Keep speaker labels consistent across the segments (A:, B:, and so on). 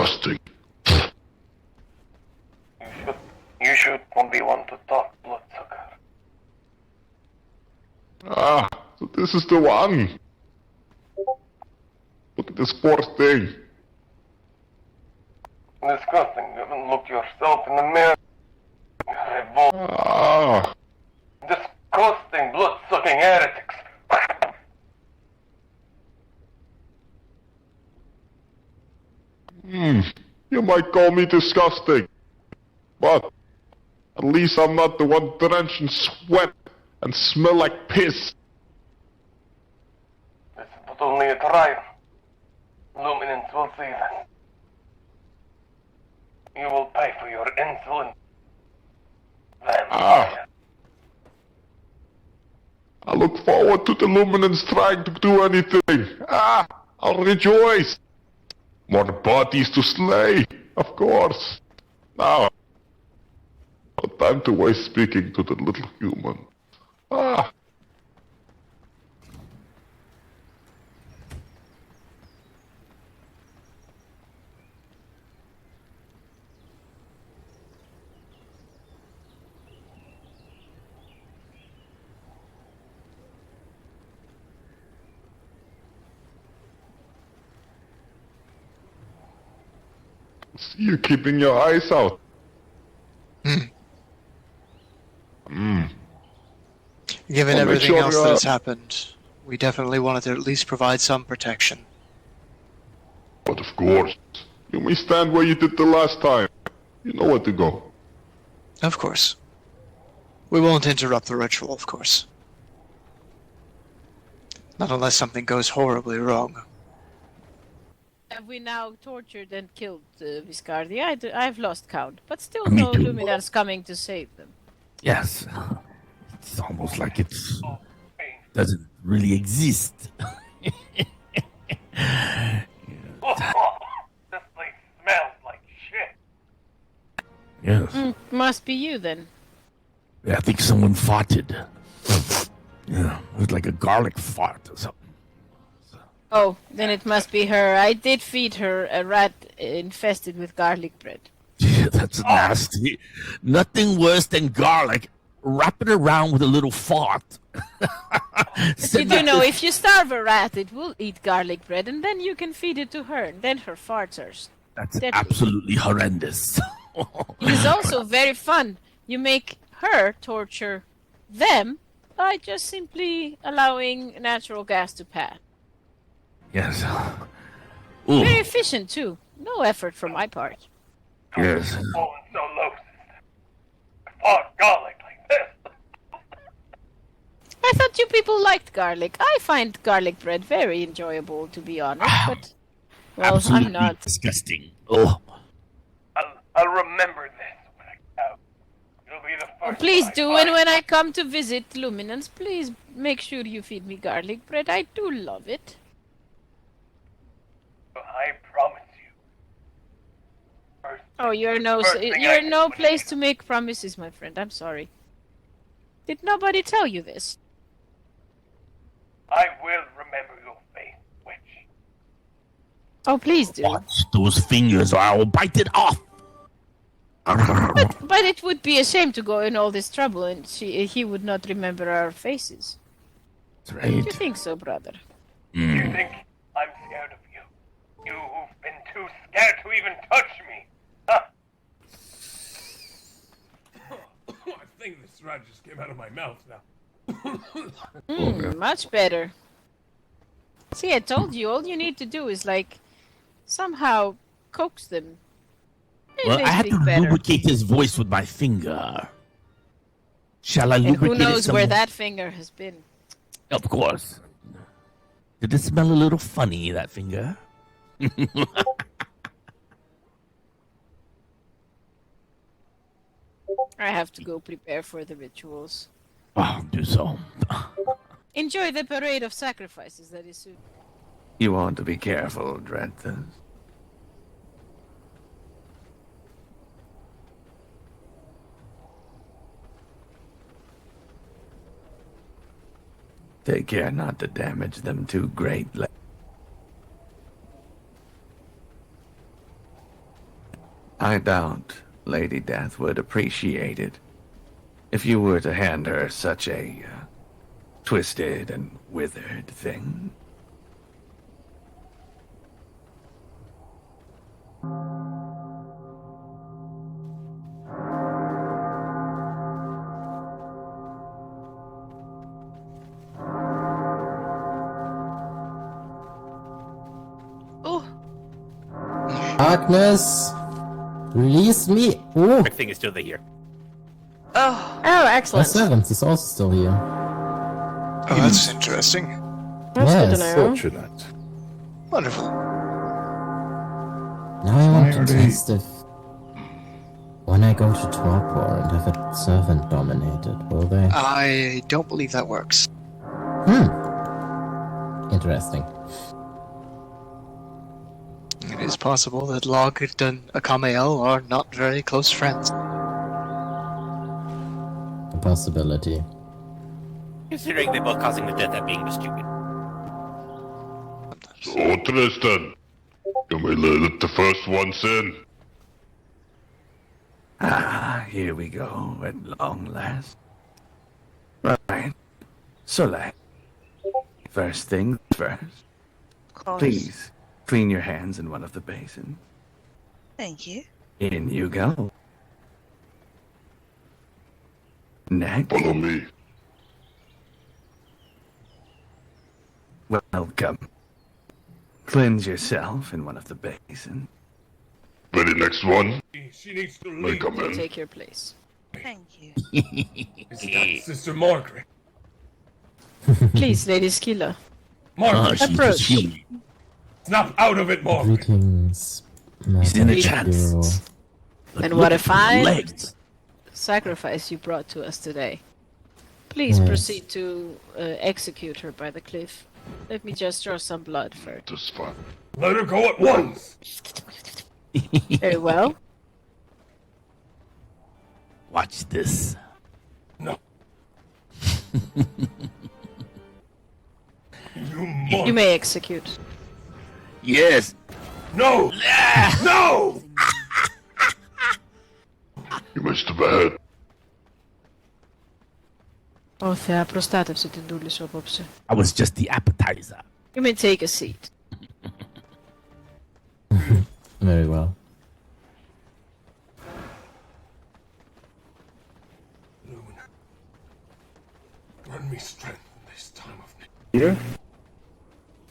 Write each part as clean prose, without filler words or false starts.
A: disgusting.
B: You should be one to talk, bloodsucker.
A: Ah, so this is the one. Look at this poor thing.
B: Disgusting. You haven't looked yourself in the mirror. Revolt.
A: Ah,
B: Disgusting, blood-sucking heretics.
A: you might call me disgusting. But at least I'm not the one drenched in sweat and smell like piss.
B: This is but only a trial. Luminance will see that. You will pay for your insolent vampire.
A: I look forward to the Luminance trying to do anything. I'll rejoice. More bodies to slay, of course. Now, no time to waste speaking to the little human. See you keeping your eyes out.
C: Given
A: Well, make
C: everything
A: sure,
C: else that has happened, we definitely wanted to at least provide some protection.
A: But of course, you may stand where you did the last time. You know where to go.
C: Of course. We won't interrupt the ritual, of course. Not unless something goes horribly wrong.
D: Have we now tortured and killed Viscardi? I've lost count, but still
E: Me
D: no
E: too.
D: Luminars coming to save them.
E: Yes. It's almost like it doesn't really exist.
B: This place smells like shit.
E: Yes.
D: Must be you then.
E: Yeah, I think someone farted. Yeah, it was like a garlic fart or something.
D: Oh, then it must be her. I did feed her a rat infested with garlic bread.
E: Yeah, that's nasty. Nothing worse than garlic. Wrap it around with a little fart.
D: You do know, if you starve a rat, it will eat garlic bread, and then you can feed it to her, and then her farts are
E: That's
D: deadly.
E: absolutely horrendous.
D: It is also very fun. You make her torture them by just simply allowing natural gas to pass.
E: Yes.
D: Very
E: Ooh,
D: efficient, too. No effort from my part.
E: yes.
B: Oh, and so low. Oh, garlic like this.
D: I thought you people liked garlic. I find garlic bread very enjoyable, to be honest, but... Well,
E: Absolutely
D: I'm not.
E: disgusting. Oh,
B: I'll remember this when I go. It'll be the first.
D: Please
B: one I
D: do,
B: find.
D: and when I come to visit Luminance, please make sure you feed me garlic bread. I do love it.
B: I promise you. First,
D: Oh, you're
B: I
D: no
B: can
D: place to make promises, my friend. I'm sorry. Did nobody tell you this?
B: I will remember your face, witch.
D: Oh, please do.
E: watch those fingers or I will bite it off.
D: But it would be a shame to go in all this trouble and he would not remember our faces.
E: That's
D: Do you
E: right.
D: think so, brother?
B: You think I'm scared of you? You who've been too scared to even touch me. Huh?
F: I think this rat just came out of my mouth now.
D: Much better. See, I told you, all you need to do is, like, somehow coax them. Maybe
E: Well,
D: they
E: I had to
D: speak better.
E: lubricate his voice with my finger. Shall I
D: And
E: lubricate
D: who
E: it
D: knows
E: some
D: where
E: more?
D: that finger has been.
E: Of course. Did it smell a little funny, that finger?
D: I have to go prepare for the rituals.
E: Oh, do so.
D: Enjoy the parade of sacrifices that is soon.
G: You want to be careful, Drenthus. Take care not to damage them too greatly. I doubt Lady Death would appreciate it if you were to hand her such a twisted and withered thing.
D: Oh,
H: Darkness, release me. Oh,
I: Quick thing is still here.
D: oh,
H: the
D: excellent.
H: seventh is also still here.
C: Oh, that's interesting.
D: That's good to
H: Yes.
D: know.
F: Fortunate.
C: Wonderful.
H: Now I want to
F: Why are they-
H: test if when I go to Torpor and have it servant dominated, will they?
C: I don't believe that works.
H: Interesting.
C: It is possible that Logged and Achamial are not very close friends.
H: A possibility.
I: Considering they're both causing the death of being stupid.
A: So, Tristan, you may let it the first ones in.
G: Ah, here we go at long last. Right. Soleil. First things first. Please, clean your hands in one of the basins.
J: Thank you.
G: In you go. Next,
A: Follow me.
G: welcome. Cleanse yourself in one of the basins.
A: Very next one.
F: She needs to
A: May
F: leave.
A: come in.
D: Take your place.
J: Thank you.
F: Is that Sister Margaret?
D: Please, Lady Skilla.
F: Margaret,
E: she's
D: Approach.
E: just human.
F: snap out of it, Margaret.
H: Greetings,
E: He's in a
H: Madam
E: chance.
H: Hero.
E: But
D: And
E: look
D: what a
E: at the
D: fine
E: legs.
D: sacrifice you brought to us today. Please
H: Yes.
D: proceed to execute her by the cliff. Let me just draw some blood first.
A: This fun.
F: Let her go at once.
D: Very well.
E: Watch this.
F: No. You
D: You may execute.
E: Yes.
F: No! No!
A: You missed the head.
D: Ω Θεά, προστάτευσε την δούλη σου απόψε.
E: I was just the appetizer.
D: You may take a seat.
H: Very well.
F: Luna. Grant me strength in this time of need.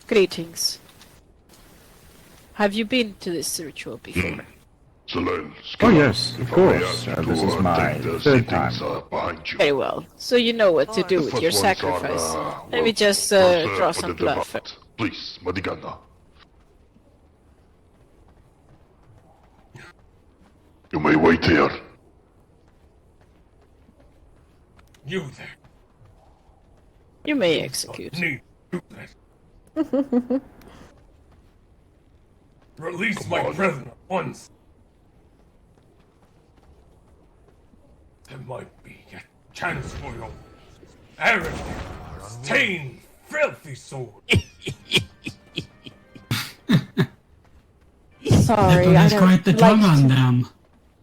D: Greetings. Have you been to this ritual before?
A: Soleil,
K: Oh yes, of course.
A: This
K: This is my
A: take the
K: third time.
A: sittings behind you.
D: Very well. So you know what to do
A: The
D: with
A: first
D: your
A: ones are,
D: sacrifice. Let
A: well,
D: me just
A: reserved
D: draw
A: for
D: some
A: the
D: blood
A: devout.
D: first.
A: Please, Madigana. You may wait here.
F: You there.
D: You may execute.
F: Need to do that. Release my brethren at once. There might be a chance for your arrogant, stained, filthy soul.
L: Sorry, I don't
M: quite the tongue
L: like
M: on
L: to-
M: them.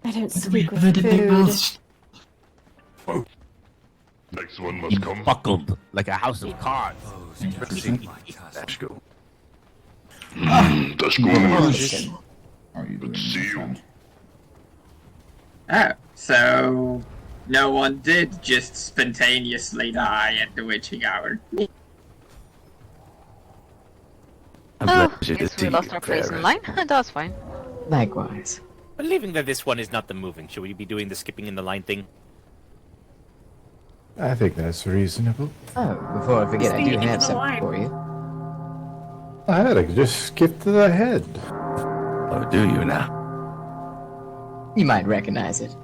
L: I don't
M: We
L: speak
M: have
L: with
M: anything
L: food.
M: else?
A: Next one must come.
E: Buckled like a house of cards.
G: Let's go.
A: That's good.
K: Are you
A: Good to
K: doing
A: see
K: this
A: you.
K: one?
N: Oh, so no one did just spontaneously die at the witching hour.
G: A
J: Oh,
G: pleasure to
J: guess
G: see
J: we lost
G: you,
J: our place in
G: Paris.
J: line. That's fine.
L: Likewise.
I: Believing that this one is not the moving, should we be doing the skipping in the line thing?
K: I think that's reasonable.
L: Oh, before I forget, I do have something for you.
K: I could just skip to the head.
G: Oh, do you now?
L: You might recognize it.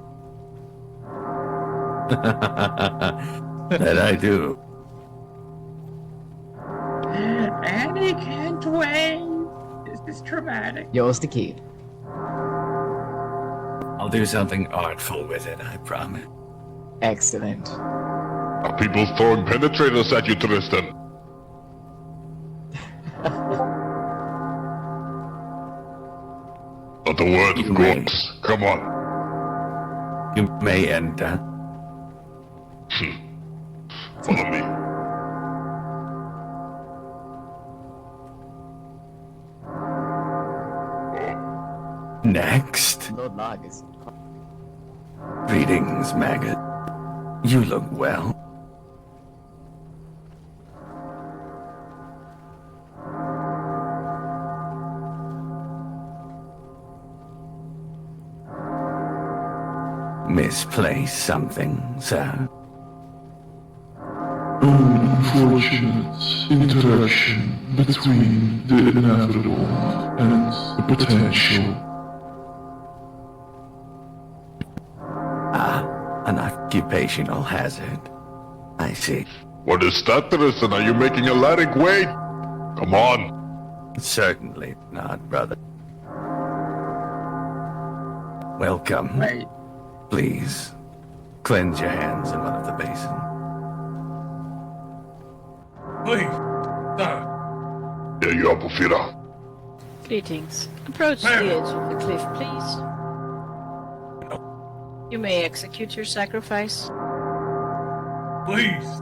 G: That I do.
N: And he can't wait. This is traumatic.
L: Yours to keep.
G: I'll do something artful with it, I promise.
L: Excellent.
A: Are people throwing penetrators at you, Tristan? Not the word, of course. Come on.
G: You may enter.
A: Follow me.
G: Next.
L: Lord Largus.
G: Greetings, maggot. You look well. Misplaced something, sir?
M: Unfortunate interaction between the inevitable and the potential.
G: An occupational hazard. I see.
A: What is that, Tristan? Are you making a Larry wait? Come on.
G: Certainly not, brother. Welcome.
N: Wait.
G: Please, cleanse your hands in one of the basins.
F: Please, sir.
A: There you are, Porphyra.
D: Greetings. Approach the edge of the cliff, please. You may execute your sacrifice.
F: Please.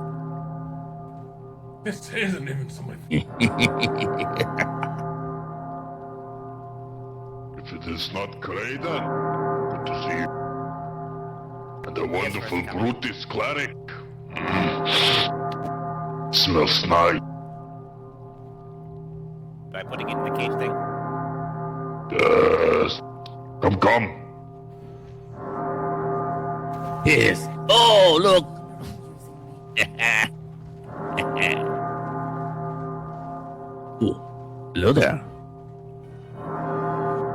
F: This isn't even something.
A: If it is not Kraden, good to see you. And the wonderful Brutus cleric. Smells nice.
I: By putting it in the cage thing?
A: Yes. Come.
E: Yes. Oh, look. Oh, hello there.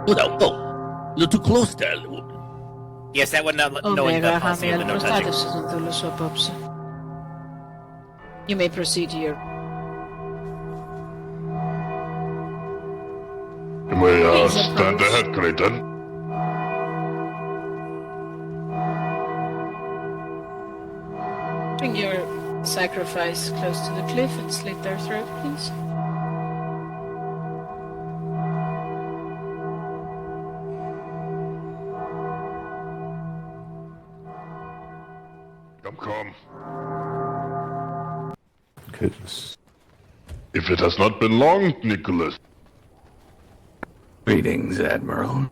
E: Oh, no, oh. You're too close there, little woman.
I: Yes, that would not no one
D: Omega
I: policy of the no touching.
D: Prostatus on tullut sua popsa. You may proceed to your...
A: You may
D: Please
A: stand
D: approach.
A: ahead, Kraden.
D: Bring your sacrifice close to the cliff and slit their throat, please.
A: Come.
K: Goodness.
A: If it has not been long, Nicholas.
G: Greetings, Admiral.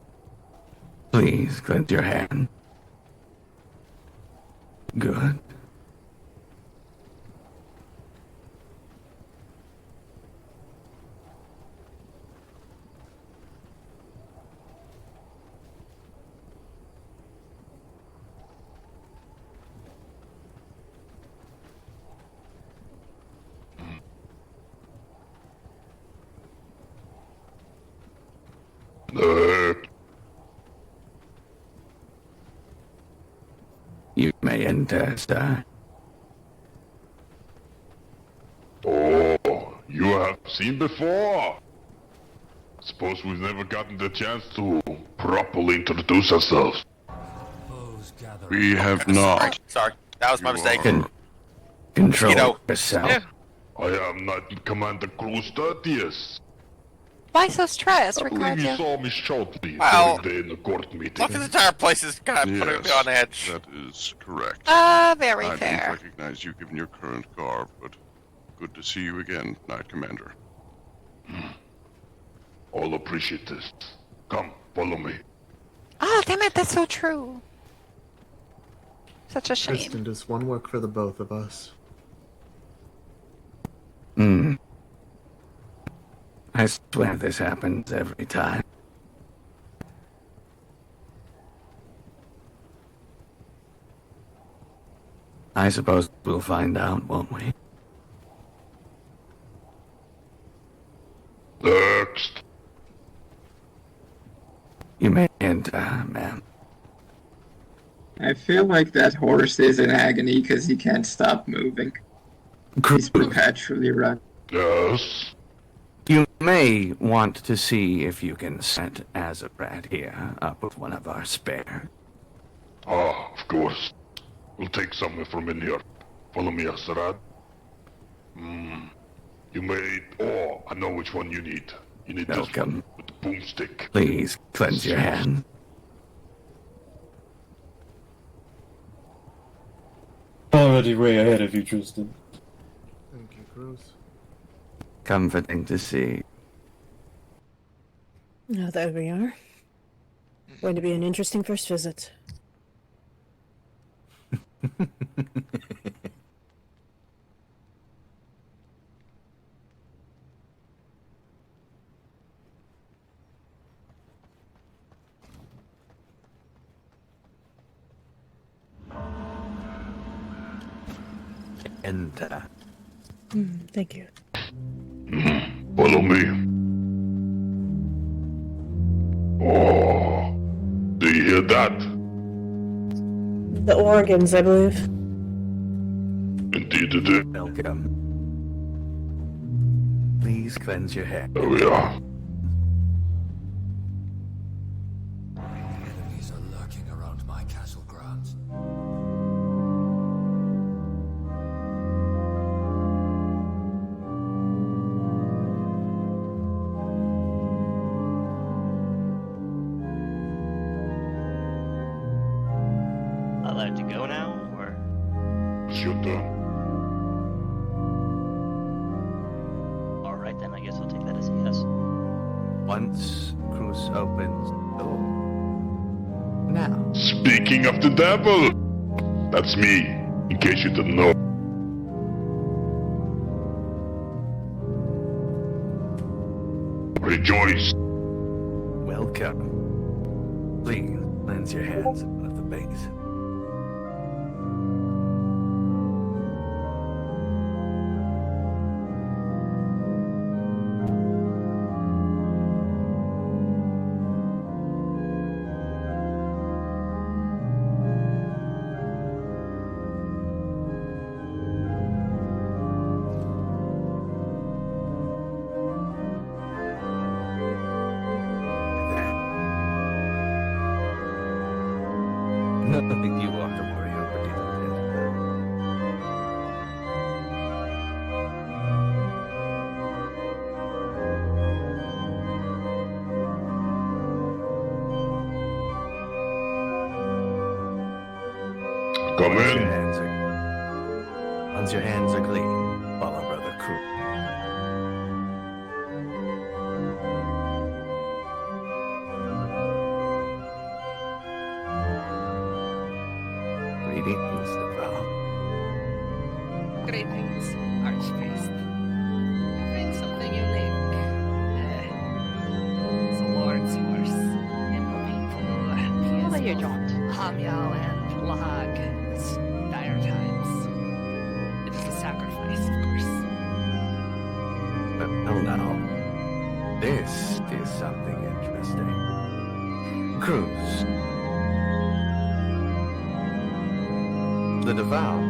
G: Please cleanse your hand. Good. You may enter, sir.
A: Oh, you have seen before. Suppose we've never gotten the chance to properly introduce ourselves.
O: We have not. Sorry, that was my mistake.
G: Control yourself.
A: I am not Commander Cruz 30th.
J: Why so stressed,
A: I believe you
J: Ricardo?
A: saw me shortly
O: Well,
A: during the court meeting.
O: Look, this entire place is kind of putting me on edge.
P: That is correct.
J: Very
P: I
J: fair.
P: don't recognize you given your current garb, but good to see you again, Knight Commander.
A: I'll appreciate this. Come, follow me.
J: Oh, damn it, that's so true. Such a shame.
Q: Tristan, does one work for the both of us?
G: I swear this happens every time. I suppose we'll find out, won't we?
A: Next.
G: You may enter, ma'am.
N: I feel like that horse is in agony because he can't stop moving. He's perpetually running.
A: Yes.
G: You may want to see if you can set Azabrat here up with one of our spares.
A: Ah, of course. We'll take some from in here. Follow me, Azabrat. You may... Oh, I know which one you need. You need
G: Welcome.
A: this one. with the boomstick.
G: Please cleanse your hand.
R: Already way ahead of you, Tristan.
Q: Thank you, Cruz.
G: Comforting to see.
S: Now there we are. Going to be an interesting first visit.
G: Enter.
S: Thank you.
A: Follow me. Oh, do you hear that?
S: The organs, I believe.
A: Indeed it is.
G: Welcome. Please cleanse your hand.
A: There we are.
T: Enemies are lurking around my castle grounds.
U: Allowed to go now, or?
A: It's your turn.
U: Alright then, I guess I'll take that as a yes.
G: Once Cruz opens the door. Now.
A: Speaking of the devil, that's me, in case you didn't know. Rejoice.
G: Welcome. Please cleanse your hands of the base. Nothing you want to worry over,
A: Come in.
G: Once your hands are clean, follow Brother Cruz. Greetings, Deval.
J: Greetings, Archpriest. Having something unique. It's a lord's horse. And moving to
S: What are you, John?
J: Achamial and Lahag. It's dire times. It is a sacrifice, of course.
G: But no. This is something interesting. Cruz. The Deval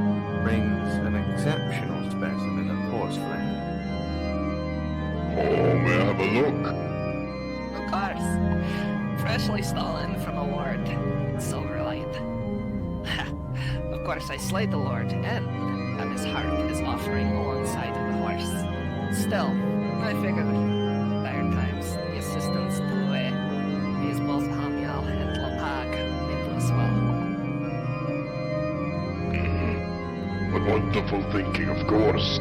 G: brings an exceptional specimen of horse flesh.
A: Oh, may I have a look?
J: Of course. Freshly stolen from a lord, Silverlight. Of course, I slayed the lord and have his heart as offering alongside of the horse. Still, I figured dire times, the assistance to these both Achamial and Lapag into as well.
A: But wonderful thinking, of course.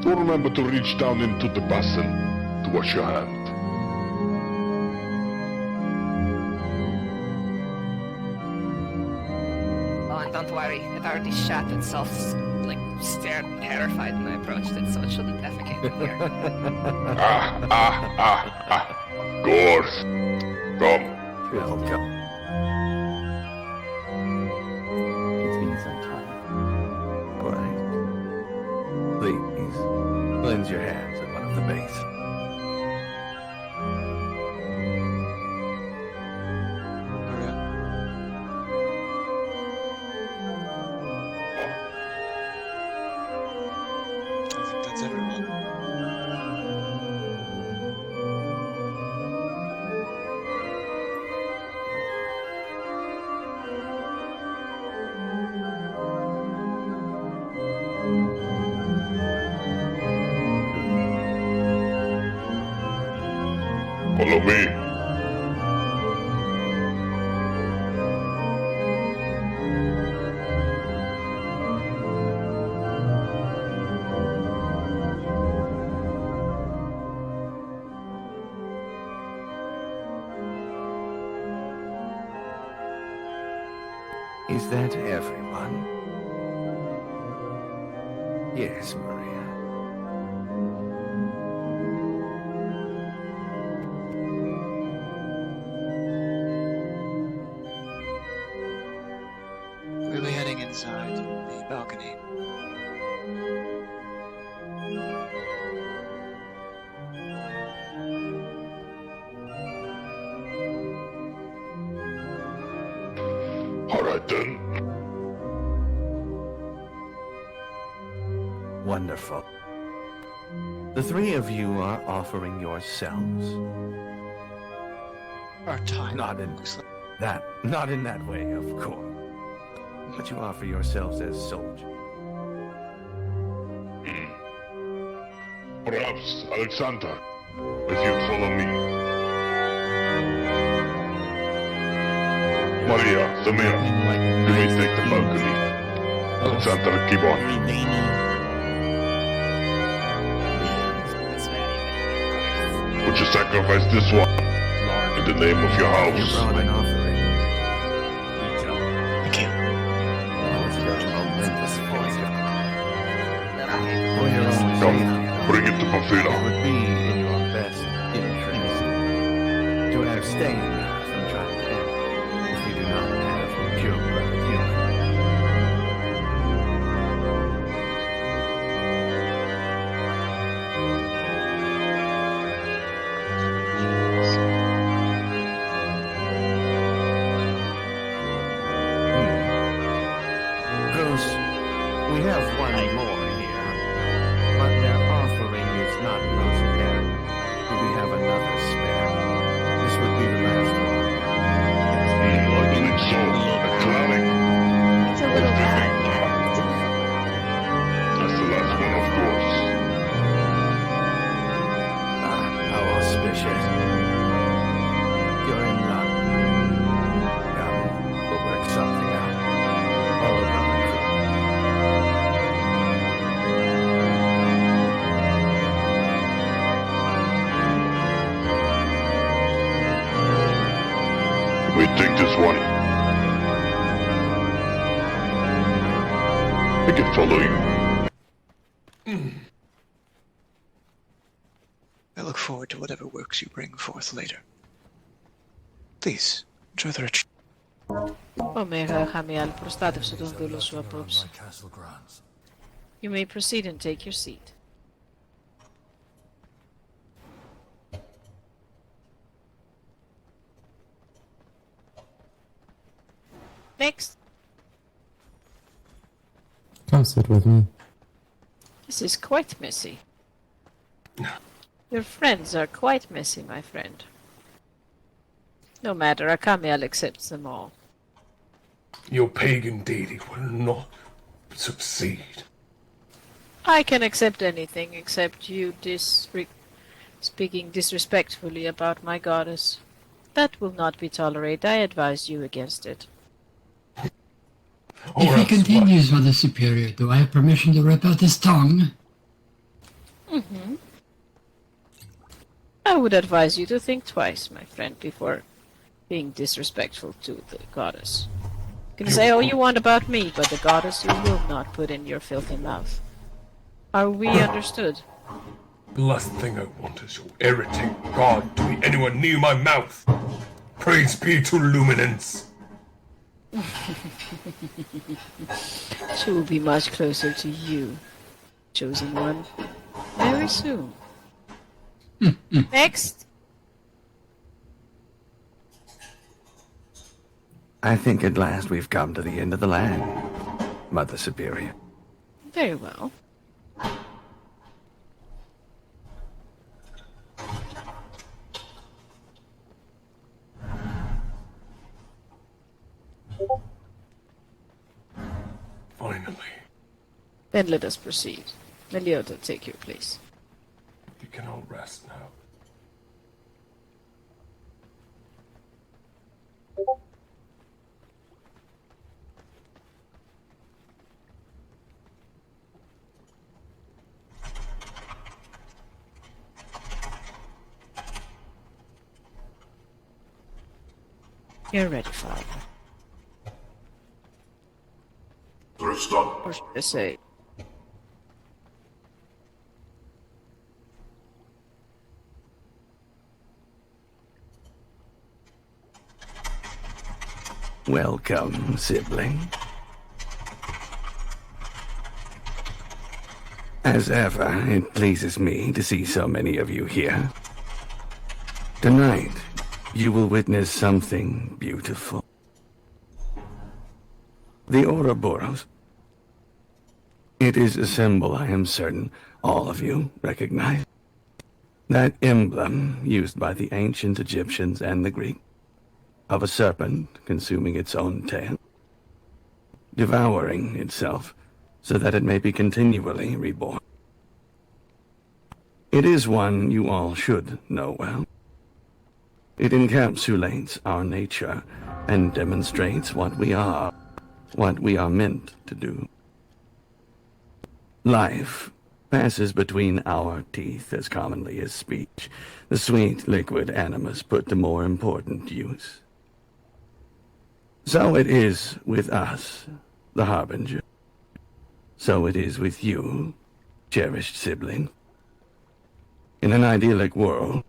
A: Do remember to reach down into the basin to wash your hand.
J: Oh, and don't worry, it already shat itself, like, stared terrified when I approached it, so it shouldn't defecate in here.
A: Of course. Come.
G: Welcome.
L: It's been some time.
G: Right. Please, cleanse your hands at one of the base.
C: I think that's everyone.
A: Follow me.
G: Is that everyone? Yes, Maria.
C: We'll be heading inside the balcony.
A: Alright then.
G: Wonderful. The three of you are offering yourselves.
C: Our time.
G: Not in that way, of course. But you offer yourselves as soldiers.
A: Perhaps, Alexander, if you'd follow me. Maria, Samir, you may take the balcony. Alexander, keep on. Would you sacrifice this one in the name of your house? Come, bring it to Pafina.
G: It would be in your best interest to abstain from trying to end if we do not have purebred human. Bruce, we have one more here, but their offering is not close at hand. Do we have another spare? This would be the last one.
A: I believe so. Achamial.
B: It's a little bad,
A: That's the last one, of course.
G: How auspicious. You're in luck. Come, we'll work something out. Follow brother crew.
A: We take this one. I can follow you.
C: I look forward to whatever works you bring forth later. Please, enjoy the ritual.
D: Omega Achamial, προστάτευσε τον δούλο σου απόψε. You may proceed and take your seat. Next.
H: Come sit with me.
D: This is quite messy. Your friends are quite messy, my friend. No matter, Achamial accepts them all.
F: Your pagan deity will not succeed.
D: I can accept anything except you speaking disrespectfully about my goddess. That will not be tolerated. I advise you against it.
V: If he continues, Mother Superior, do I have permission to rip out his tongue?
D: Mm-hmm. I would advise you to think twice, my friend, before being disrespectful to the goddess. You can say all you want about me, but the goddess you will not put in your filthy mouth. Are we understood?
F: The last thing I want is your irritating god to be anywhere near my mouth. Praise be to Luminance.
D: She will be much closer to you, chosen one, very soon. Next.
G: I think at last we've come to the end of the land, Mother Superior.
D: Very well.
F: Finally.
D: Then let us proceed. Meliota, take your place.
F: You can all rest now.
D: You're ready, Father.
A: Tristan.
D: Or should I say,
G: Welcome, sibling. As ever, it pleases me to see so many of you here. Tonight, you will witness something beautiful. The Ouroboros. It is a symbol I am certain all of you recognize. That emblem used by the ancient Egyptians and the Greeks, of a serpent consuming its own tail, devouring itself so that it may be continually reborn. It is one you all should know well. It encapsulates our nature and demonstrates what we are meant to do. Life passes between our teeth as commonly as speech, the sweet liquid animus put to more important use. So it is with us, the Harbinger. So it is with you, cherished sibling. In an idyllic world,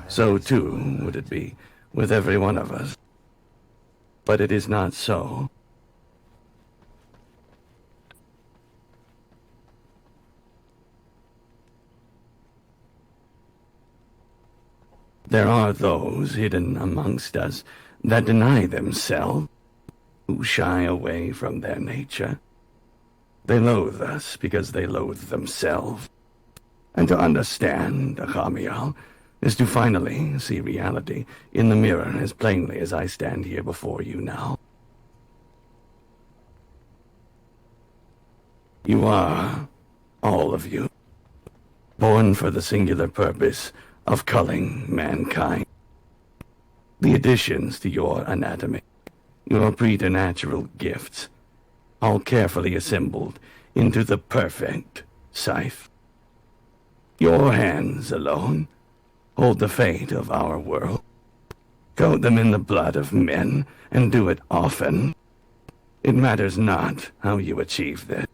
G: so too would it be with every one of us. But it is not so. There are those hidden amongst us that deny themselves, who shy away from their nature. They loathe us because they loathe themselves. And to understand Achamial is to finally see reality in the mirror as plainly as I stand here before you now. You are, all of you, born for the singular purpose of culling mankind. The additions to your anatomy, your preternatural gifts, all carefully assembled into the perfect scythe. Your hands alone hold the fate of our world. Coat them in the blood of men, and do it often. It matters not how you achieve this.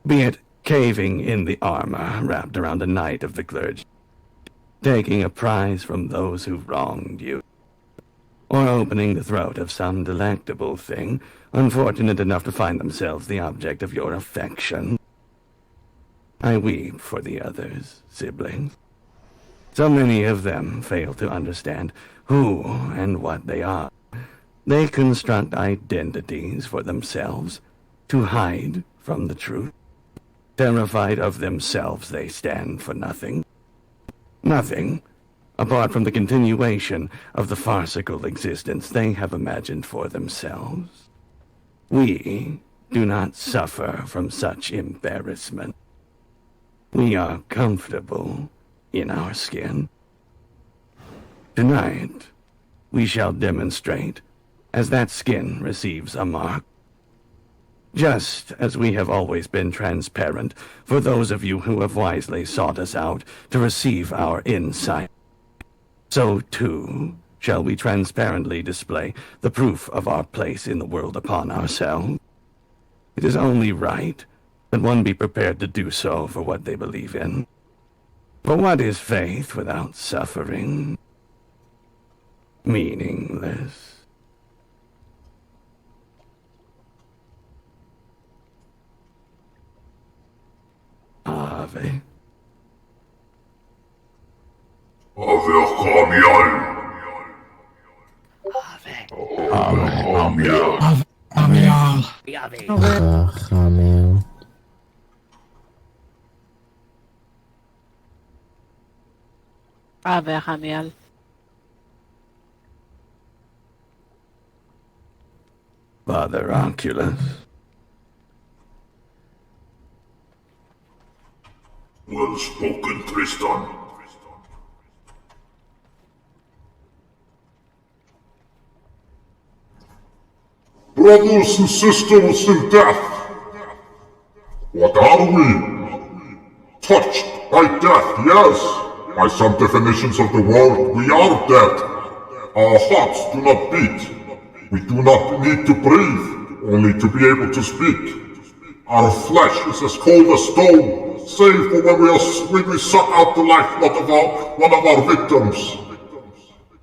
G: Be it caving in the armor wrapped around the knight of the clergy, taking a prize from those who wronged you, or opening the throat of some delectable thing, unfortunate enough to find themselves the object of your affection. I weep for the others, siblings. So many of them fail to understand who and what they are. They construct identities for themselves to hide from the truth. Terrified of themselves, they stand for nothing. Nothing, apart from the continuation of the farcical existence they have imagined for themselves. We do not suffer from such embarrassment. We are comfortable in our skin. Tonight, we shall demonstrate as that skin receives a mark. Just as we have always been transparent for those of you who have wisely sought us out to receive our insight, so too shall we transparently display the proof of our place in the world upon ourselves. It is only right that one be prepared to do so for what they believe in. For what is faith without suffering? Meaningless. Ave.
A: Ave Achamial.
U: Ave.
A: Achamial.
H: Achamial.
D: Ave Achamial.
G: Father Oculus.
A: Well spoken, Tristan. Brothers and sisters in death, what are we? Touched by death, yes. By some definitions of the world, we are dead. Our hearts do not beat. We do not need to breathe, only to be able to speak. Our flesh is as cold as stone, save for when we suck out the lifeblood of one of our victims.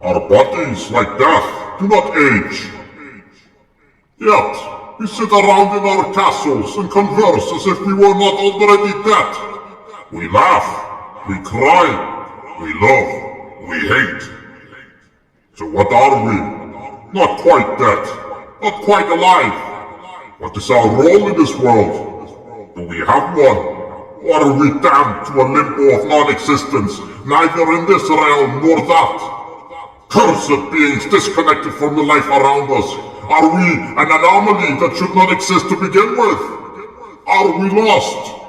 A: Our bodies, like death, do not age. Yet, we sit around in our castles and converse as if we were not already dead. We laugh, we cry, we love, we hate. So what are we? Not quite dead, not quite alive. What is our role in this world? Do we have one? Or are we damned to a limbo of non-existence, neither in this realm nor that? Cursed beings disconnected from the life around us. Are we an anomaly that should not exist to begin with? Are we lost?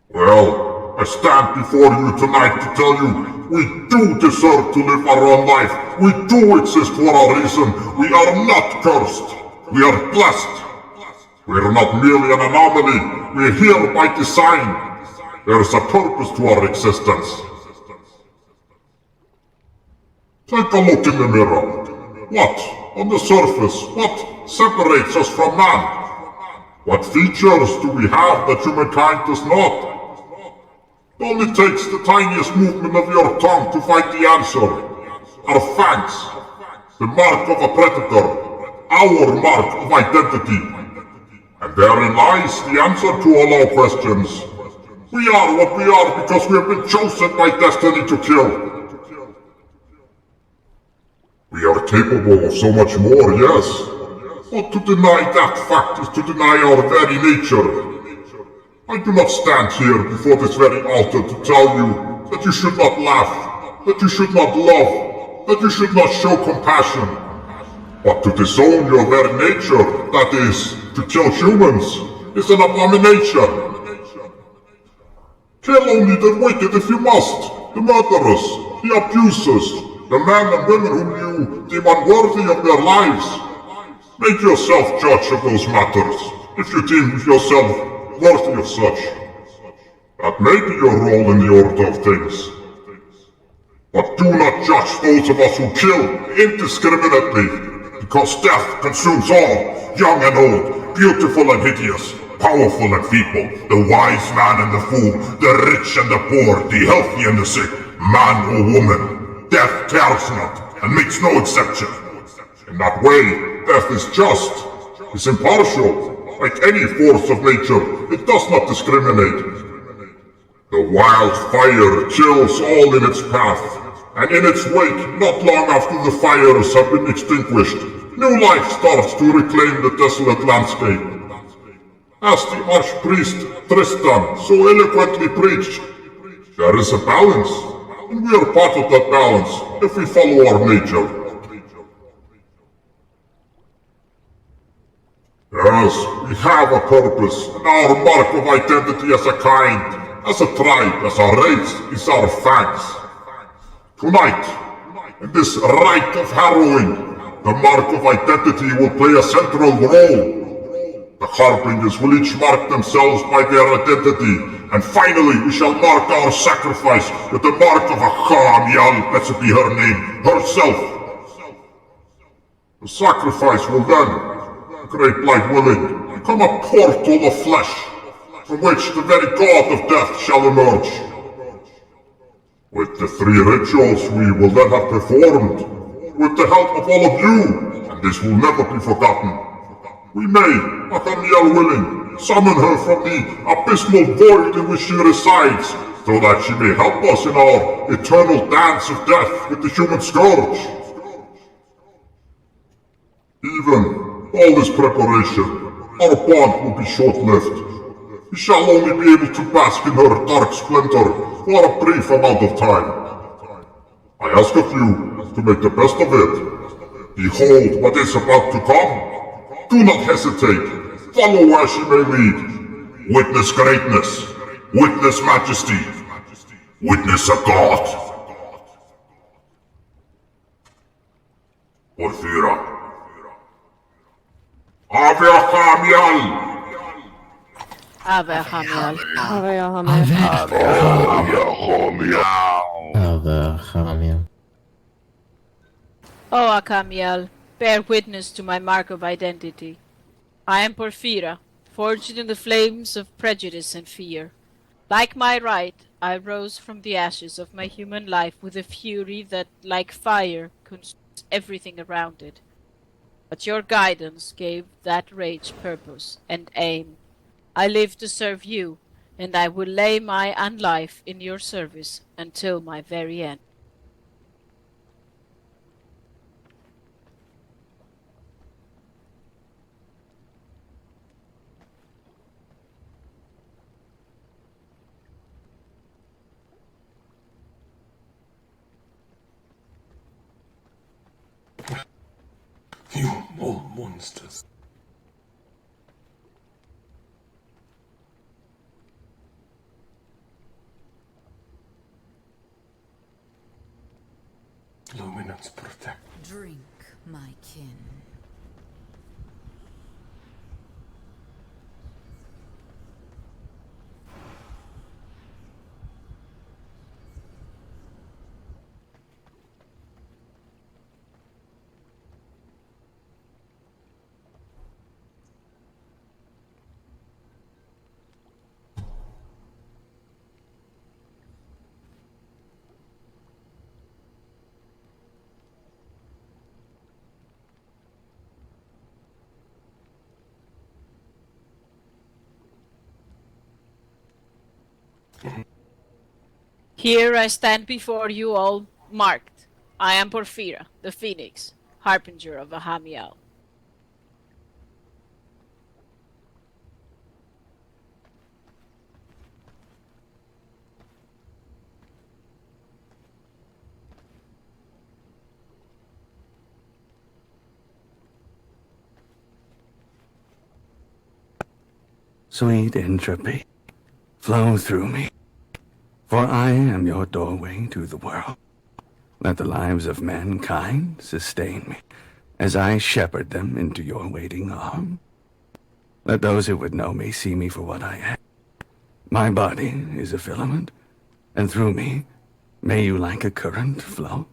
A: Well, I stand before you tonight to tell you, we do deserve to live our own life. We do exist for a reason. We are not cursed. We are blessed. We are not merely an anomaly. We are here by design. There is a purpose to our existence. Take a look in the mirror. What, on the surface, what separates us from man? What features do we have that humankind does not? It only takes the tiniest movement of your tongue to find the answer. Our fangs, the mark of a predator, our mark of identity. And therein lies the answer to all our questions. We are what we are because we have been chosen by destiny to kill. We are capable of so much more, yes. But to deny that fact is to deny our very nature. I do not stand here before this very altar to tell you that you should not laugh, that you should not love, that you should not show compassion. But to disown your very nature, that is, to kill humans, is an abomination. Kill only the wicked if you must, the murderers, the abusers, the men and women whom you deem unworthy of their lives. Make yourself judge of those matters, if you deem yourself worthy of such. That may be your role in the order of things. But do not judge those of us who kill indiscriminately, because death consumes all, young and old, beautiful and hideous, powerful and feeble, the wise man and the fool, the rich and the poor, the healthy and the sick, man or woman. Death cares not, and makes no exception. In that way, death is just, is impartial. Like any force of nature, it does not discriminate. The wildfire kills all in its path, and in its wake, not long after the fires have been extinguished, new life starts to reclaim the desolate landscape. As the archpriest Tristan so eloquently preached, there is a balance, and we are part of that balance if we follow our nature. Yes, we have a purpose, and our mark of identity as a kind, as a tribe, as a race, is our fangs. Tonight, in this rite of Harrowing, the mark of identity will play a central role. The Harbingers will each mark themselves by their identity, and finally we shall mark our sacrifice with the mark of Achamial, blessed be her name, herself. The sacrifice will then, great light willing, become a portal of flesh, from which the very god of death shall emerge. With the 3 rituals we will then have performed, with the help of all of you, and this will never be forgotten, we may, Achamial willing, summon her from the abysmal void in which she resides, so that she may help us in our eternal dance of death with the human scourge. Even all this preparation, our bond will be short-lived. We shall only be able to bask in her dark splendor for a brief amount of time. I ask of you to make the best of it. Behold what is about to come. Do not hesitate. Follow where she may lead. Witness greatness. Witness majesty. Witness a god. Porphyra. Ave Achamial!
D: Ave Achamial.
S: Ave Achamial.
H: Ave Achamial.
D: Oh, Achamial, bear witness to my mark of identity. I am Porphyra, forged in the flames of prejudice and fear. Like my Rite, I rose from the ashes of my human life with a fury that, like fire, consumes everything around it. But your guidance gave that rage purpose and aim. I live to serve you, and I will lay my unlife in your service until my very end.
F: You all monsters. Luminance protect.
E: Drink, my kin.
D: Here I stand before you all marked. I am Porphyra, the Phoenix, Harbinger of Achamial.
G: Sweet entropy, flow through me, for I am your doorway to the world. Let the lives of mankind sustain me, as I shepherd them into your waiting arms. Let those who would know me see me for what I am. My body is a filament, and through me, may you like a current flow.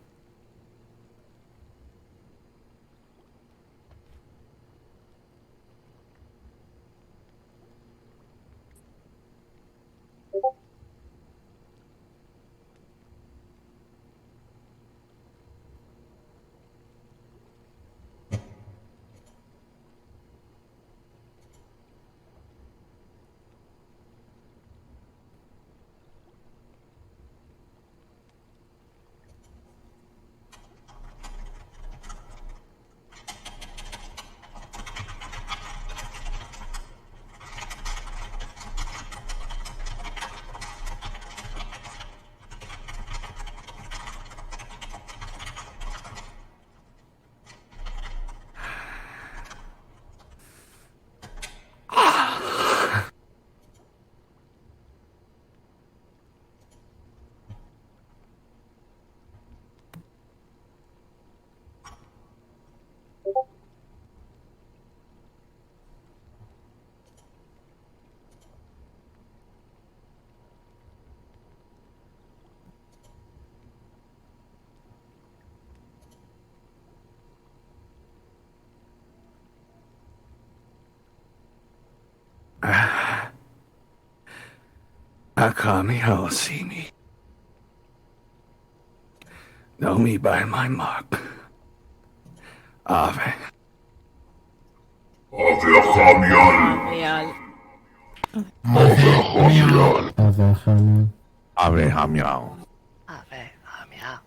G: Achamial, see me. Know me by my mark. Ave.
A: Ave Achamial. Ave Achamial.
H: Ave Achamial.
K: Ave Achamial.
J: Ave Achamial.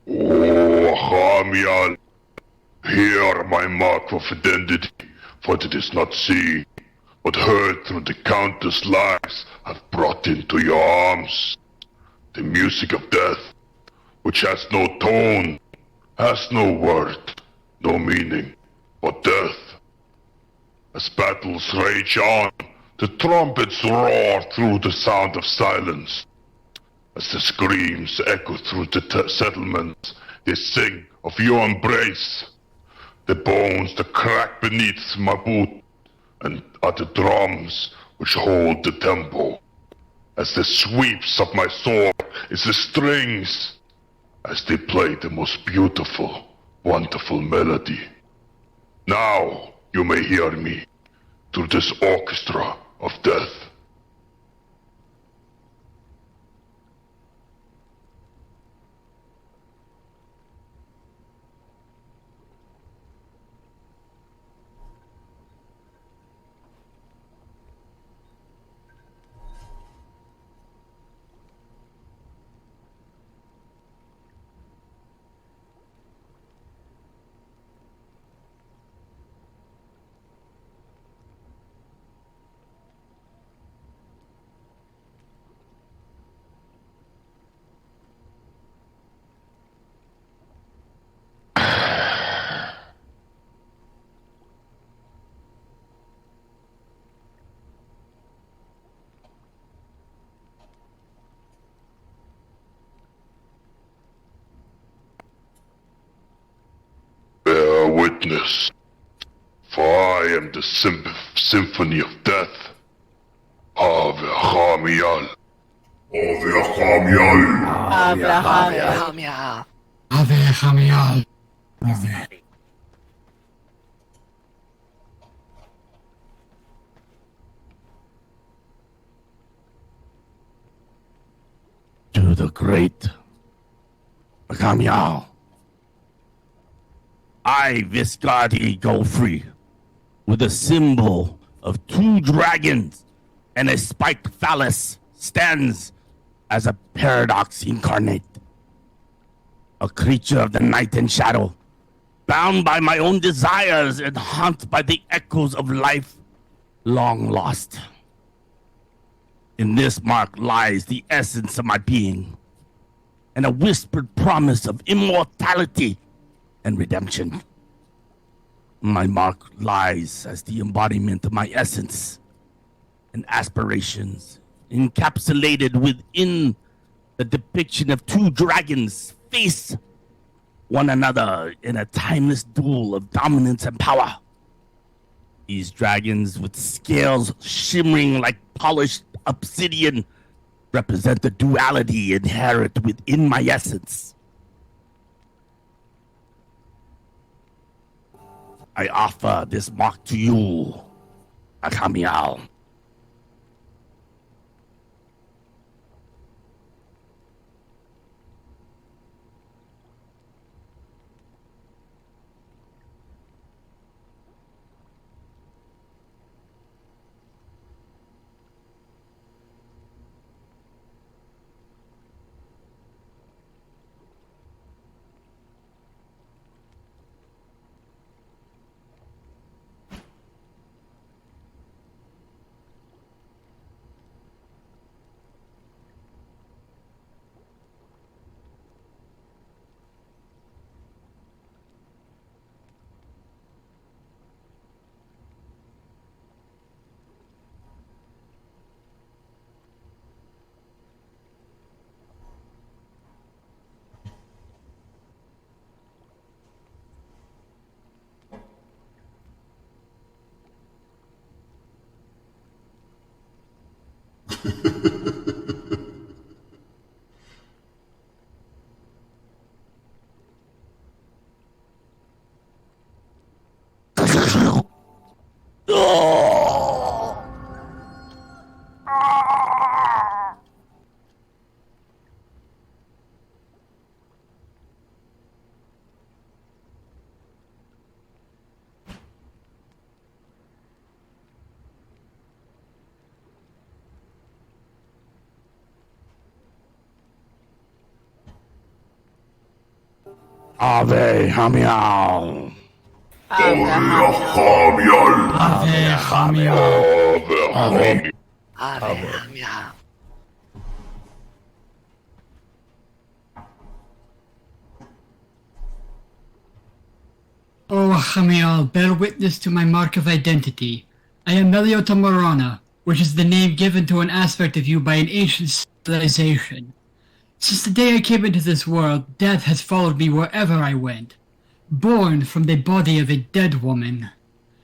A: Oh, Achamial. Hear my mark of identity, for it is not seen, but heard through the countless lives I've brought into your arms. The music of death, which has no tone, has no word, no meaning, but death. As battles rage on, the trumpets roar through the sound of silence. As the screams echo through the settlements, they sing of your embrace. the bones that crack beneath my boot, and are the drums which hold the tempo. As the sweeps of my sword is the strings, as they play the most beautiful, wonderful melody. Now you may hear me through this orchestra of death. Bear witness, for I am the symphony of death. Achamial.
J: Achamial.
V: Achamial.
G: To the great Achamial. I, Viscardi, go free with a symbol of 2 dragons and a spiked phallus stands as a paradox incarnate. A creature of the night and shadow, bound by my own desires and haunted by the echoes of life long lost. In this mark lies the essence of my being and a whispered promise of immortality and redemption. My mark lies as the embodiment of my essence and aspirations, encapsulated within the depiction of 2 dragons face one another in a timeless duel of dominance and power. These dragons, with scales shimmering like polished obsidian, represent the duality inherent within my essence. I offer this mark to you, Achamial. Ave Hamial.
V: Ave Hamial.
J: Achamial.
V: O Achamial, bear witness to my mark of identity. I am Meliota Morana, which is the name given to an aspect of you by an ancient civilization. Since the day I came into this world, death has followed me wherever I went. born from the body of a dead woman,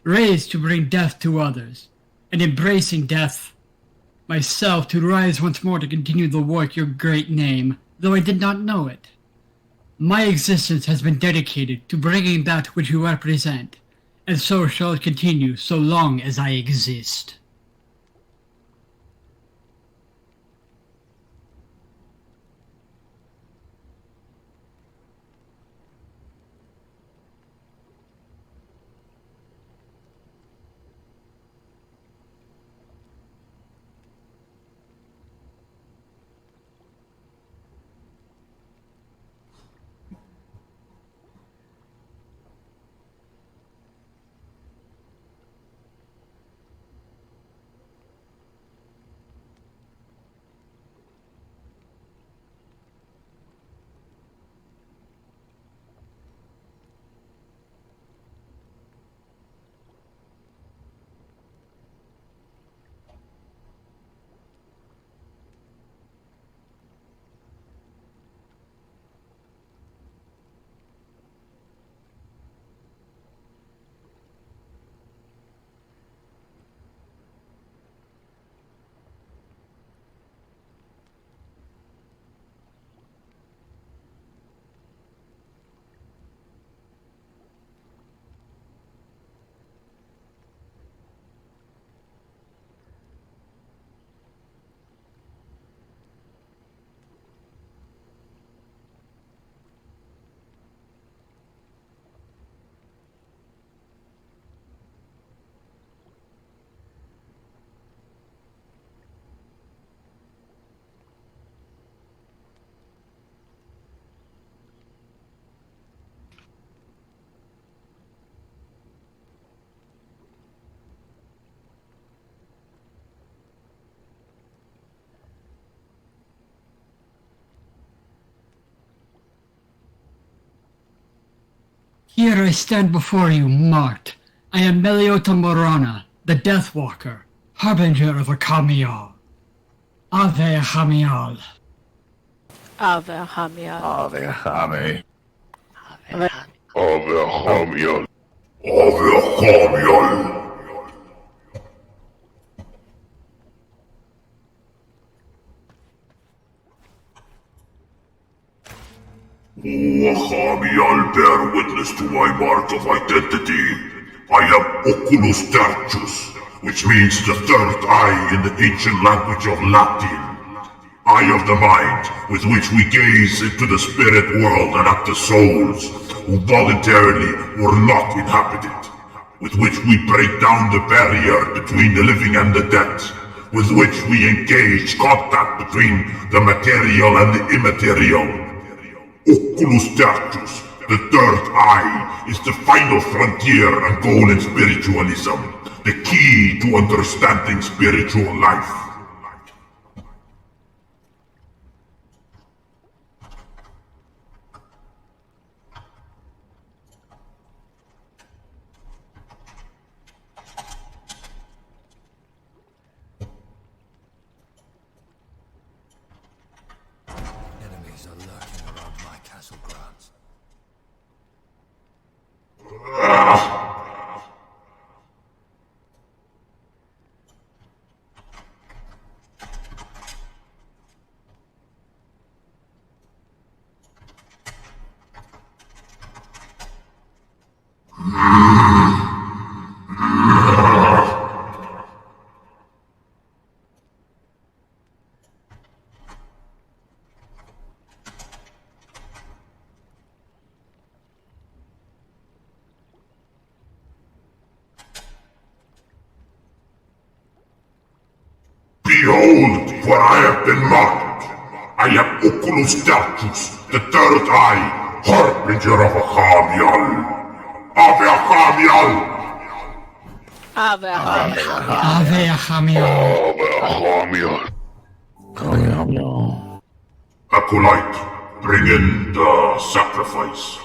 V: raised to bring death to others, and embracing death myself to rise once more to continue the work your great name, though I did not know it. My existence has been dedicated to bringing that which you represent, and so shall it continue so long as I exist. Here I stand before you, marked. I am Meliota Morana, the Deathwalker, Harbinger of Achamial. Ave Achamial.
D: Ave Achamial.
G: Ave Achami.
A: Ave Achamial.
F: Ave Achamial. O Achamial, bear witness to my mark of identity. I am Oculus Tertius, which means the third eye in the ancient language of Latin. Eye of the mind, with which we gaze into the spirit world and at the souls, who voluntarily were not inhabited. With which we break down the barrier between the living and the dead. With which we engage contact between the material and the immaterial. Oculus Tertius, the third eye, is the final frontier and goal in spiritualism, the key to understanding spiritual life.
T: Enemies are lurking around my castle grounds.
F: Behold, for I have been marked. I am Oculus Tertius, the third eye, Harbinger of Achamial. Ave Achamial!
D: Ave Achamial.
V: Ave Achamial.
A: Ave Achamial.
F: Acolyte, bring in the sacrifice.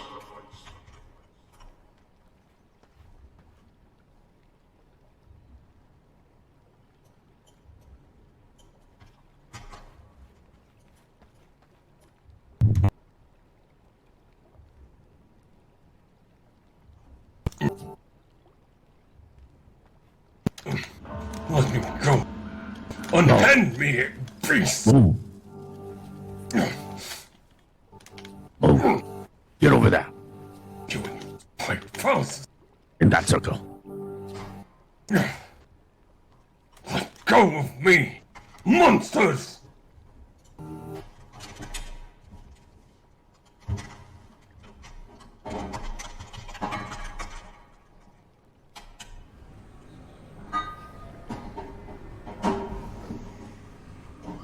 I: Let me go. Unhand me, beast!
G: Move. Move. Get over there.
I: You white false.
G: In that circle.
I: Let go of me, monsters!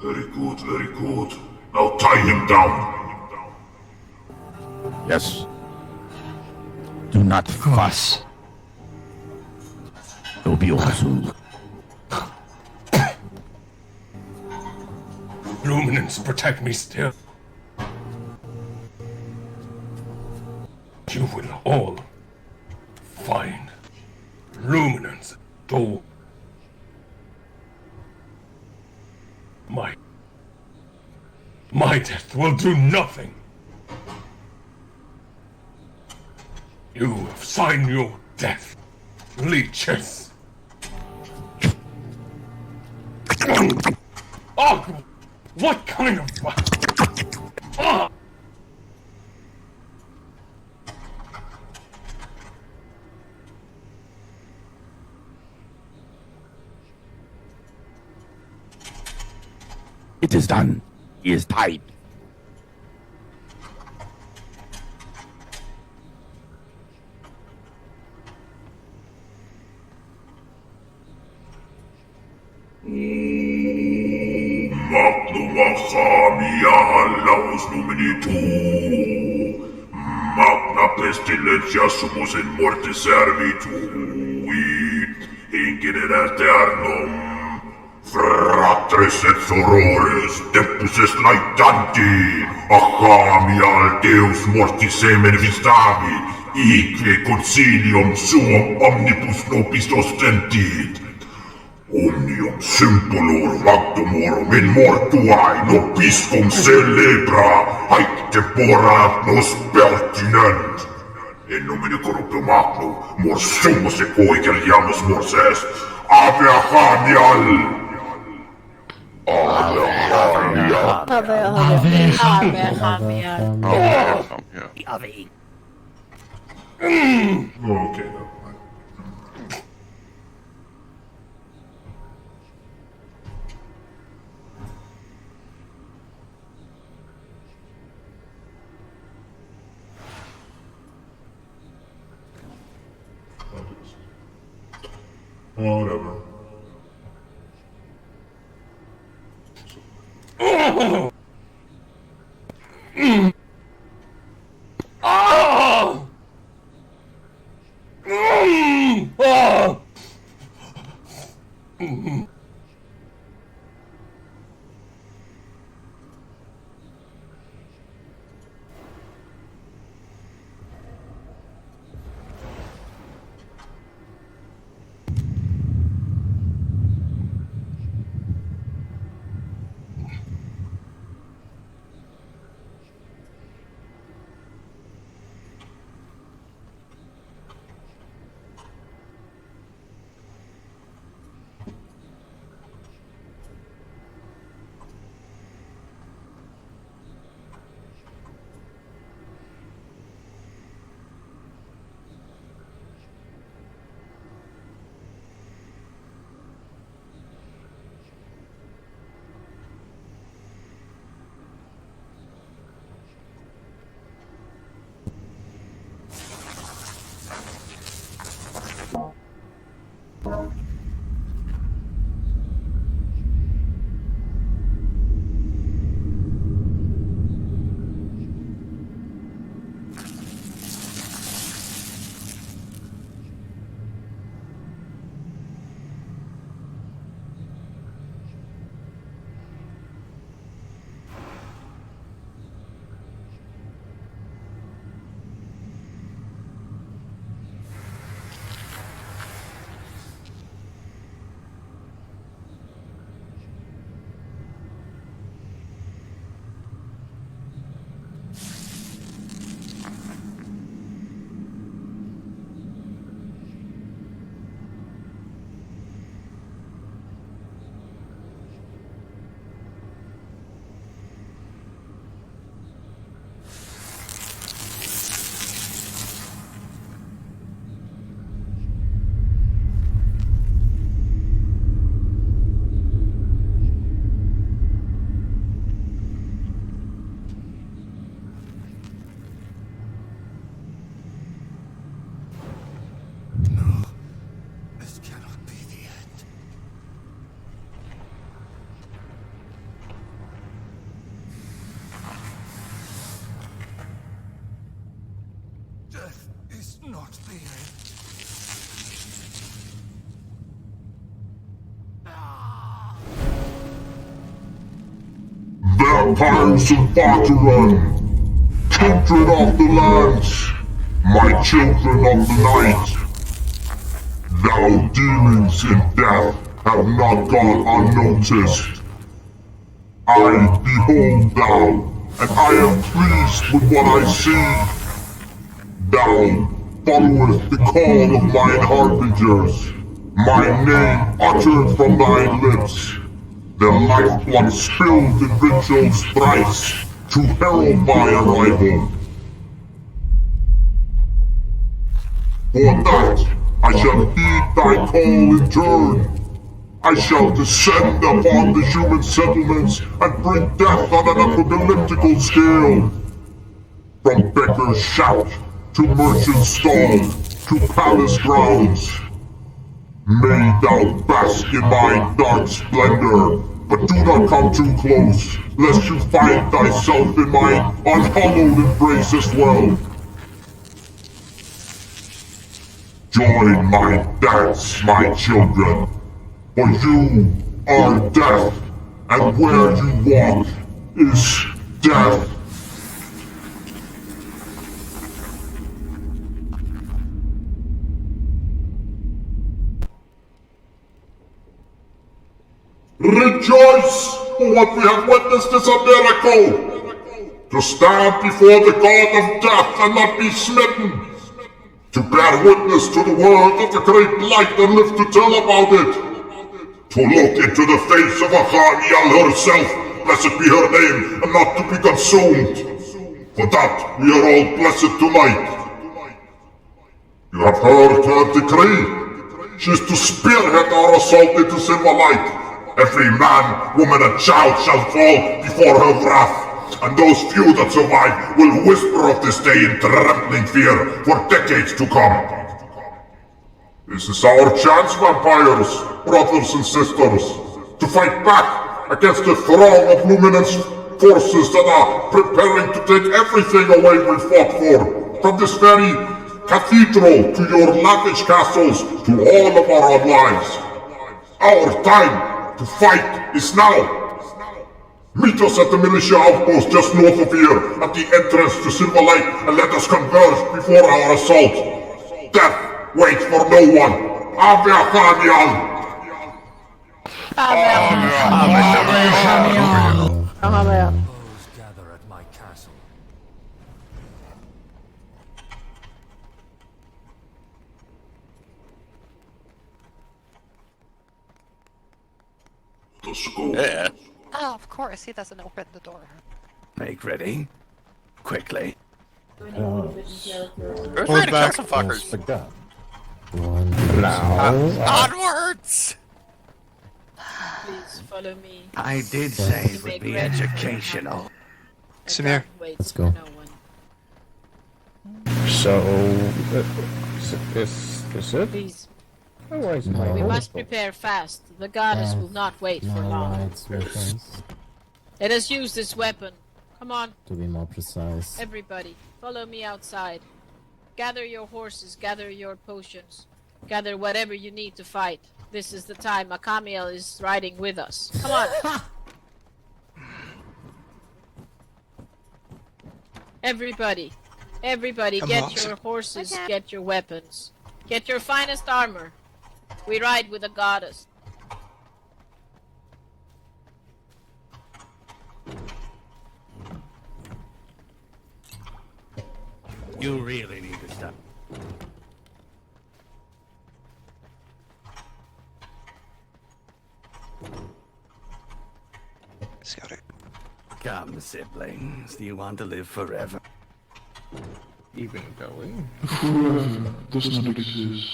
F: Very good, very good. Now tie him down.
G: Yes. Do not fuss. It'll be over soon.
I: Luminance, protect me still. You will all find Luminance door. My death will do nothing. You have signed your death, leeches. Oh, what kind of... Oh.
G: It is done. He is tied.
F: Magnum Achamial laus numini tu. Magna pestilentia sumus in morte servituit. Ingere eternum. Fratres et sorores, tempus est laetanti. Achamial Deus mortis semen vistamit. Ique concilium suum omnibus nobis ostentit. Omnium symbolorum actomorum in mortuae nobiscum celebra, haec temporat nos pertinent. In nomine corruptum magnum, mors sumus et coegeriamus mors est, Ave Achamial! Ave Achamial!
I: Okay, no.
F: Whatever.
I: Oh! Oh! Oh!
F: vampires of Barteran, kindred of the lands, my children of the night. Thou dealings in death have not gone unnoticed. I behold thou, and I am pleased with what I see. Thou followeth the call of mine harbingers, my name uttered from thy lips, their lifeblood spilled in rituals thrice to herald my arrival. For that, I shall heed thy call in turn. I shall descend upon the human settlements and bring death on an apocalyptical scale. From Becker's shaft to merchant's stall to palace grounds. May thou bask in my dark splendor, but do not come too close, lest you find thyself in my unhallowed embrace as well. Join my dance, my children, for you are death, and where you walk is death. Rejoice, for what we have witnessed is a miracle. To stand before the god of death and not be smitten. To bear witness to the word of the great light and live to tell about it. To look into the face of Achamial herself, blessed be her name, and not to be consumed. For that we are all blessed tonight. You have heard her decree. She is to spearhead our assault into Silver Light. Every man, woman, and child shall fall before her wrath, and those few that survive will whisper of this day in trembling fear for decades to come. This is our chance, vampires, brothers and sisters, to fight back against the throng of luminous forces that are preparing to take everything away we fought for, from this very cathedral to your lavish castles to all of our own lives. Our time to fight is now. Meet us at the militia outpost just north of here, at the entrance to Silver Lake, and let us converge before our assault. Death waits for no one. Ave Achamial!
T: Gather at my castle.
F: Let's go.
P: Yeah.
J: Oh, of course, he doesn't open the door.
G: Make ready. Quickly.
P: Who's ready to kill some fuckers? Onwards!
D: Please follow me.
G: I did say it would be educational.
C: Samir.
H: Let's go.
K: So, is this it?
D: Please.
K: Otherwise,
H: No.
D: We must prepare fast. The goddess will not wait for
H: No
D: long.
H: lights, weapons.
D: Let us use this weapon. Come on,
H: To be more precise.
D: everybody. Follow me outside. Gather your horses, gather your potions. Gather whatever you need to fight. This is the time. Achamial is riding with us. Come on. Everybody. Everybody,
C: Come
D: get
C: on.
D: your horses, get your weapons. Get your finest armor. We ride with a goddess.
G: You really need to stop.
C: Scout it.
G: Come, siblings. Do you want to live forever?
K: Even going.
A: Does not exist.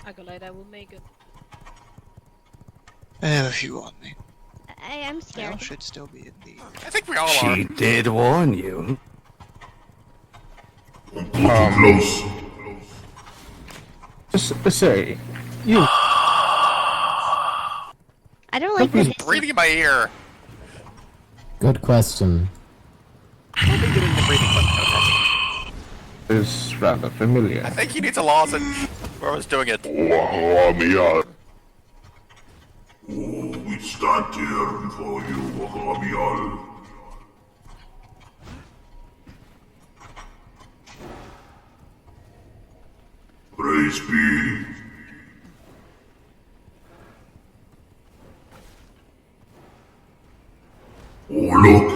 D: Acolyte, I will make it.
C: If you want me.
B: I am
C: I
B: scared.
C: should still be in the...
P: I think we all
G: She
P: are.
G: did warn you.
F: Close.
K: Just say, you.
B: I don't like
P: Who's
B: this.
P: breathing in my ear?
H: Good question.
P: We'll be getting the breathing one.
K: is rather familiar.
M: I think he needs a lozenge. Whoever's doing it.
A: Achamial.
F: We stand here before you, Achamial. Praise be. Oh, look.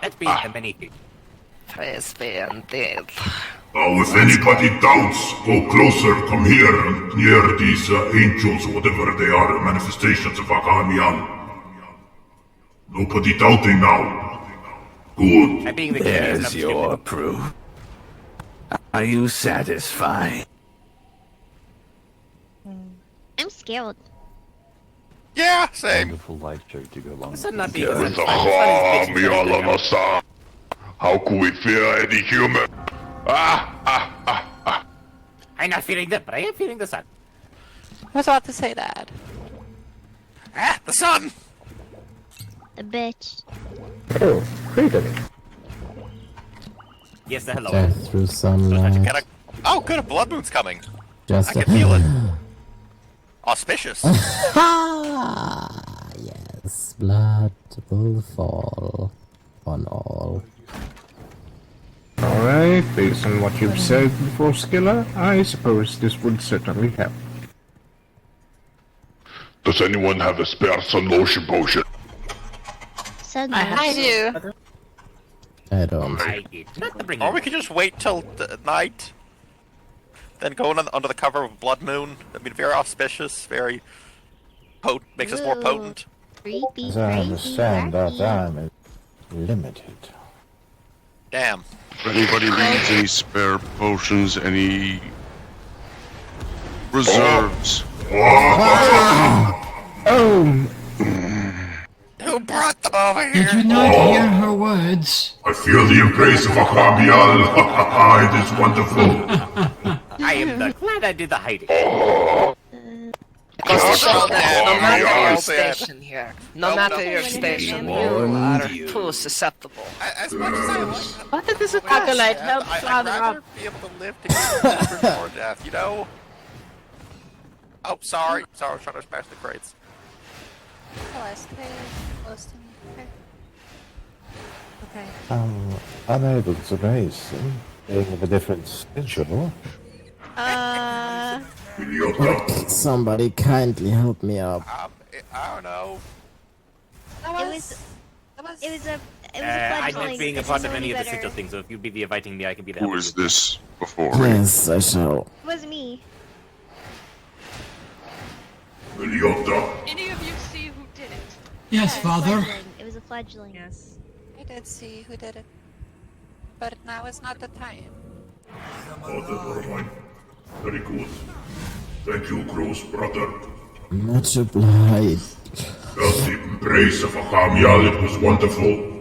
O: Let's be the many.
J: Praise be indeed.
F: Now, if anybody doubts, go closer, come here and near these angels, whatever they are, manifestations of Achamial. Nobody doubting now. Good.
G: There's your proof. Are you satisfied?
B: I'm scared.
M: Yeah, same.
L: Wonderful light show to go along.
A: With Achamial on our side. How could we fear any human?
O: I'm not feeling the I am feeling the sun.
J: I was about to say that.
M: Ah, the sun!
B: The bitch.
K: Oh, freedom.
O: Yes, the hello.
H: Death through sunlight.
M: Oh, good, a blood moon's coming.
H: Just
M: I can feel it. Auspicious.
H: Yes, blood will fall on all.
K: Alright, based on what you've said before, Skilla, I suppose this would certainly help.
A: Does anyone have a spare sun lotion potion?
J: I do.
H: I don't.
O: I did not bring
M: Or we could just wait till night. Then go under the cover of blood moon. I mean, very auspicious, very makes us more potent.
B: Creepy,
K: As I understand, our time is limited.
M: Damn.
P: If anybody needs any spare potions, any reserves.
K: Oh!
M: Who brought them over here?
V: Did you not hear her words?
F: I feel the embrace of Achamial. It is wonderful.
O: I am glad I did the hiding.
J: Goes to show that no matter your
M: dead.
J: station here, no matter your station, you are too susceptible.
M: As much as I want,
J: What did this
D: Acolyte, help
M: I'd
D: Father
M: rather
D: up.
M: be able to live to get before death, you know? Oh, sorry. Sorry, I was trying to smash the crates.
K: Okay. Unable to raise them, being of a different schedule.
H: Somebody kindly help me up.
M: I don't know.
B: It was a
O: I'm
B: fledgling.
O: not being a
B: It's
O: part of
B: only
O: any of the
B: better.
O: sigil things, so if you'd be inviting me, I can be the
P: Who
O: help
P: is
O: you.
P: this before me?
H: Yes, I shall.
B: It was me.
J: Any of you see who did it?
V: Yes, Father.
B: It was a fledgling.
J: Yes. I did see who did it. But now is not the time.
F: Oh, never mind. Very good. Thank you, Cruz, brother.
H: Much obliged.
F: Felt the embrace of Achamial. It was wonderful.